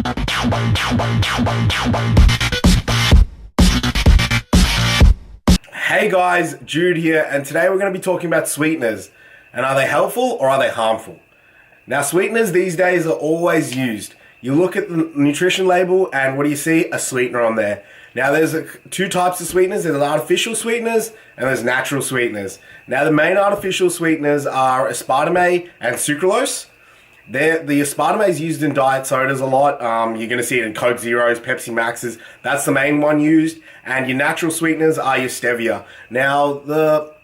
Hey guys, Jude here, and today we're going to be talking about sweeteners. And are they helpful or are they harmful? Now, sweeteners these days are always used. You look at the nutrition label and what do you see? A sweetener on there. Now, there's two types of sweeteners. There's artificial sweeteners and there's natural sweeteners. Now, the main artificial sweeteners are aspartame and sucralose. The aspartame is used in diet sodas a lot. You're going to see it in Coke Zeros, Pepsi Maxes. That's the main one used. And your natural sweeteners are your Stevia. Now, the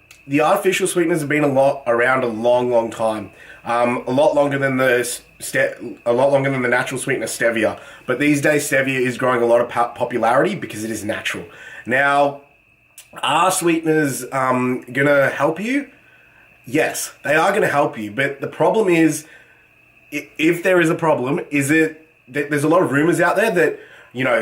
artificial sweeteners have been around a long time. A lot longer than the natural sweetener Stevia. But these days, Stevia is growing a lot of popularity because it is natural. Now, are sweeteners going to help you? Yes, they are going to help you. But the problem is, if there is a problem, there's a lot of rumors out there that,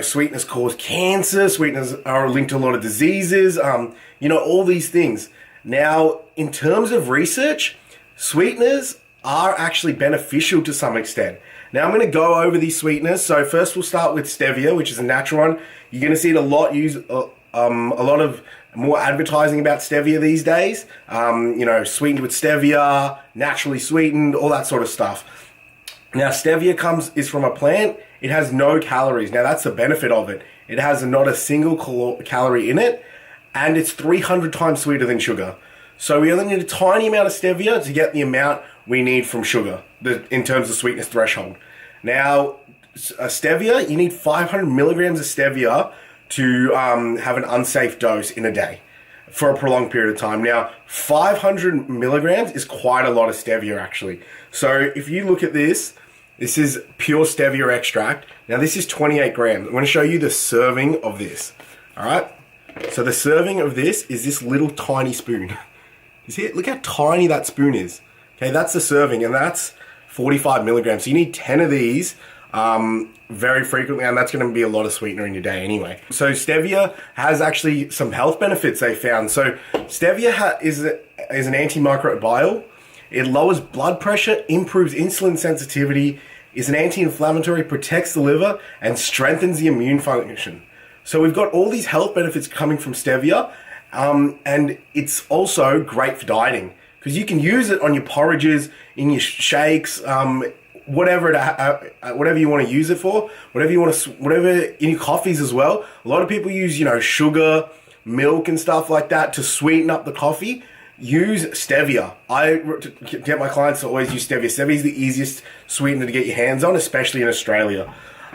sweeteners cause cancer, sweeteners are linked to a lot of diseases, all these things. Now, in terms of research, sweeteners are actually beneficial to some extent. Now, I'm going to go over these sweeteners. So first we'll start with Stevia, which is a natural one. You're going to see it a lot used, a lot of more advertising about Stevia these days. Sweetened with Stevia, naturally sweetened, all that sort of stuff. Now, Stevia is from a plant. It has no calories. Now, that's the benefit of it. It has not a single calorie in it, and it's 300 times sweeter than sugar. So we only need a tiny amount of Stevia to get the amount we need from sugar in terms of sweetness threshold. Now, Stevia, you need 500 milligrams of Stevia to have an unsafe dose in a day for a prolonged period of time. Now, 500 milligrams is quite a lot of Stevia, actually. So if you look at this is pure Stevia extract. Now, this is 28 grams. I'm going to show you the serving of this. All right? So the serving of this is this little tiny spoon. You see it? Look how tiny that spoon is. Okay, that's the serving, and that's 45 milligrams. So you need 10 of these very frequently, and that's going to be a lot of sweetener in your day anyway. So Stevia has actually some health benefits they found. So Stevia is an antimicrobial. It lowers blood pressure, improves insulin sensitivity, is an anti-inflammatory, protects the liver, and strengthens the immune function. So we've got all these health benefits coming from Stevia, and it's also great for dieting because you can use it on your porridges, in your shakes, whatever you want to use it for, whatever in your coffees as well. A lot of people use, sugar, milk and stuff like that to sweeten up the coffee. Use Stevia. I get my clients to always use Stevia. Stevia is the easiest sweetener to get your hands on, especially in Australia.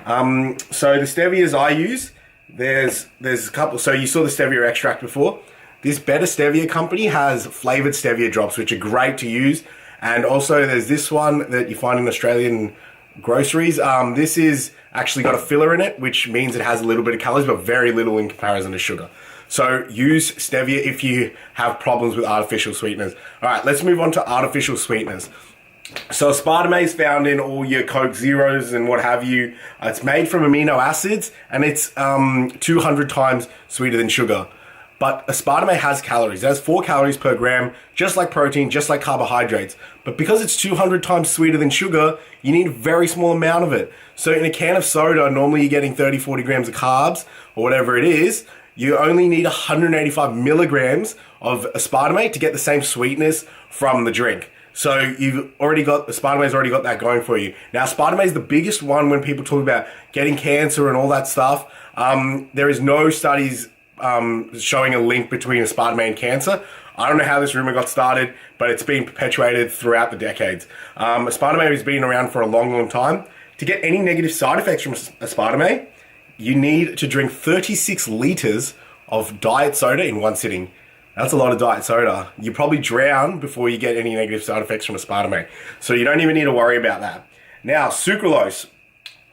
So the Stevias I use, there's a couple. So you saw the Stevia extract before. This Better Stevia company has flavored Stevia drops, which are great to use. And also there's this one that you find in Australian groceries. This is actually got a filler in it, which means it has a little bit of calories, but very little in comparison to sugar. So use Stevia if you have problems with artificial sweeteners. All right, let's move on to artificial sweeteners. So aspartame is found in all your Coke Zeros and what have you. It's made from amino acids, and it's 200 times sweeter than sugar. But aspartame has calories. It has 4 calories per gram, just like protein, just like carbohydrates. But because it's 200 times sweeter than sugar, you need a very small amount of it. So in a can of soda, normally you're getting 30, 40 grams of carbs, or whatever it is. You only need 185 milligrams of aspartame to get the same sweetness from the drink. So aspartame's already got that going for you. Now, aspartame is the biggest one when people talk about getting cancer and all that stuff. There is no studies showing a link between aspartame and cancer. I don't know how this rumor got started, but it's been perpetuated throughout the decades. Aspartame has been around for a long time. To get any negative side effects from aspartame, you need to drink 36 liters of diet soda in one sitting. That's a lot of diet soda. You probably drown before you get any negative side effects from aspartame. So you don't even need to worry about that. Now, sucralose.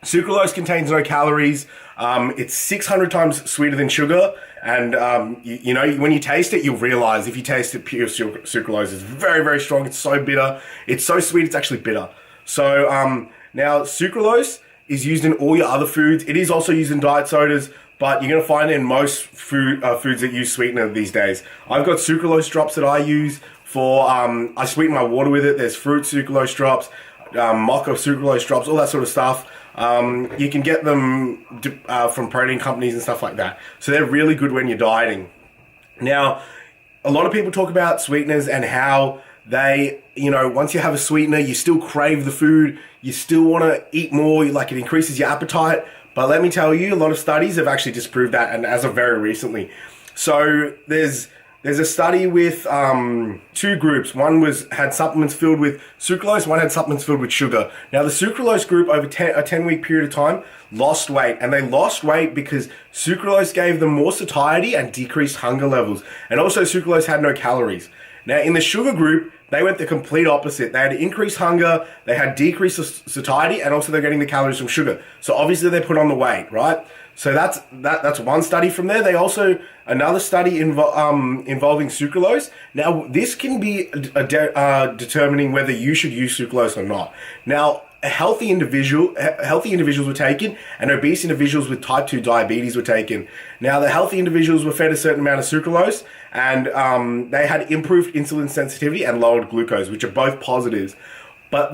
Sucralose contains no calories. It's 600 times sweeter than sugar. And, when you taste it, you'll realize if you taste it, pure sucralose is very, very strong. It's so bitter. It's so sweet, it's actually bitter. So now sucralose is used in all your other foods. It is also used in diet sodas, but you're going to find it in most foods that use sweetener these days. I've got sucralose drops that I use for, I sweeten my water with it. There's fruit sucralose drops. mocha sucralose drops, all that sort of stuff. You can get them from protein companies and stuff like that. So they're really good when you're dieting. Now, a lot of people talk about sweeteners and how they, once you have a sweetener, you still crave the food, you still want to eat more, like it increases your appetite. But let me tell you, a lot of studies have actually disproved that, and as of very recently. So there's a study with two groups. One had supplements filled with sucralose, one had supplements filled with sugar. Now the sucralose group over a 10-week period of time lost weight, and they lost weight because sucralose gave them more satiety and decreased hunger levels. And also sucralose had no calories. Now in the sugar group, they went the complete opposite. They had increased hunger, they had decreased satiety, and also they're getting the calories from sugar. So obviously they put on the weight, right? So that's one study from there. They also, another study involving sucralose. Now this can be determining whether you should use sucralose or not. Now, healthy individuals were taken, and obese individuals with type 2 diabetes were taken. Now, the healthy individuals were fed a certain amount of sucralose, and they had improved insulin sensitivity and lowered glucose, which are both positives. But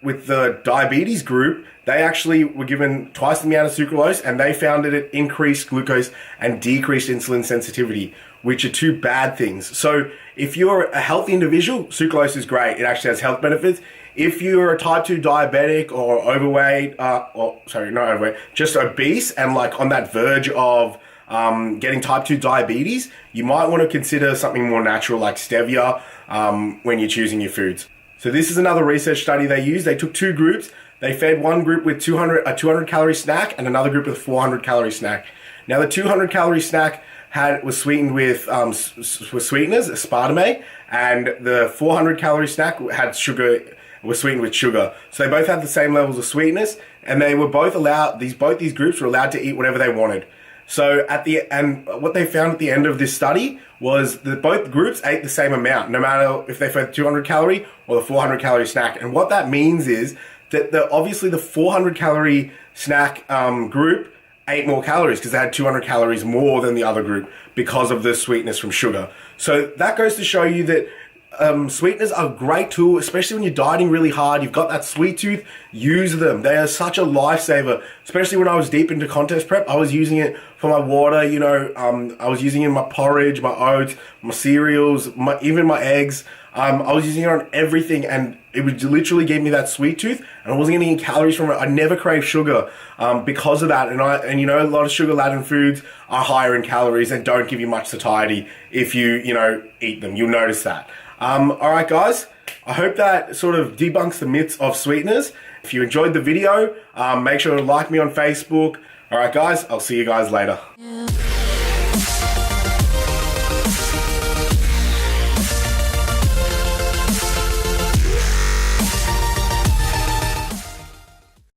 with the diabetes group, they actually were given twice the amount of sucralose, and they found that it increased glucose and decreased insulin sensitivity, which are two bad things. So if you're a healthy individual, sucralose is great. It actually has health benefits. If you're a type 2 diabetic or overweight, not overweight, just obese and like on that verge of getting type 2 diabetes, you might want to consider something more natural like Stevia when you're choosing your foods. So this is another research study they used. They took two groups. They fed one group with a 200 calorie snack and another group with a 400 calorie snack. Now the 200 calorie snack was sweetened with sweeteners, aspartame, and the 400 calorie snack had sugar. Was sweetened with sugar. So they both had the same levels of sweetness, and they were both allowed, both these groups were allowed to eat whatever they wanted. So what they found at the end of this study was that both groups ate the same amount, no matter if they fed 200 calorie or the 400 calorie snack. And what that means is that obviously the 400 calorie snack group ate more calories because they had 200 calories more than the other group because of the sweetness from sugar. So that goes to show you that sweeteners are a great tool, especially when you're dieting really hard. You've got that sweet tooth, use them. They are such a lifesaver, especially when I was deep into contest prep. I was using it for my water, I was using it in my porridge, my oats, my cereals, even my eggs. I was using it on everything, and it would literally give me that sweet tooth, and I wasn't getting any calories from it. I never crave sugar because of that. And a lot of sugar-laden foods are higher in calories and don't give you much satiety if you eat them. You'll notice that. Alright guys, I hope that sort of debunks the myths of sweeteners. If you enjoyed the video, make sure to like me on Facebook. Alright guys, I'll see you guys later.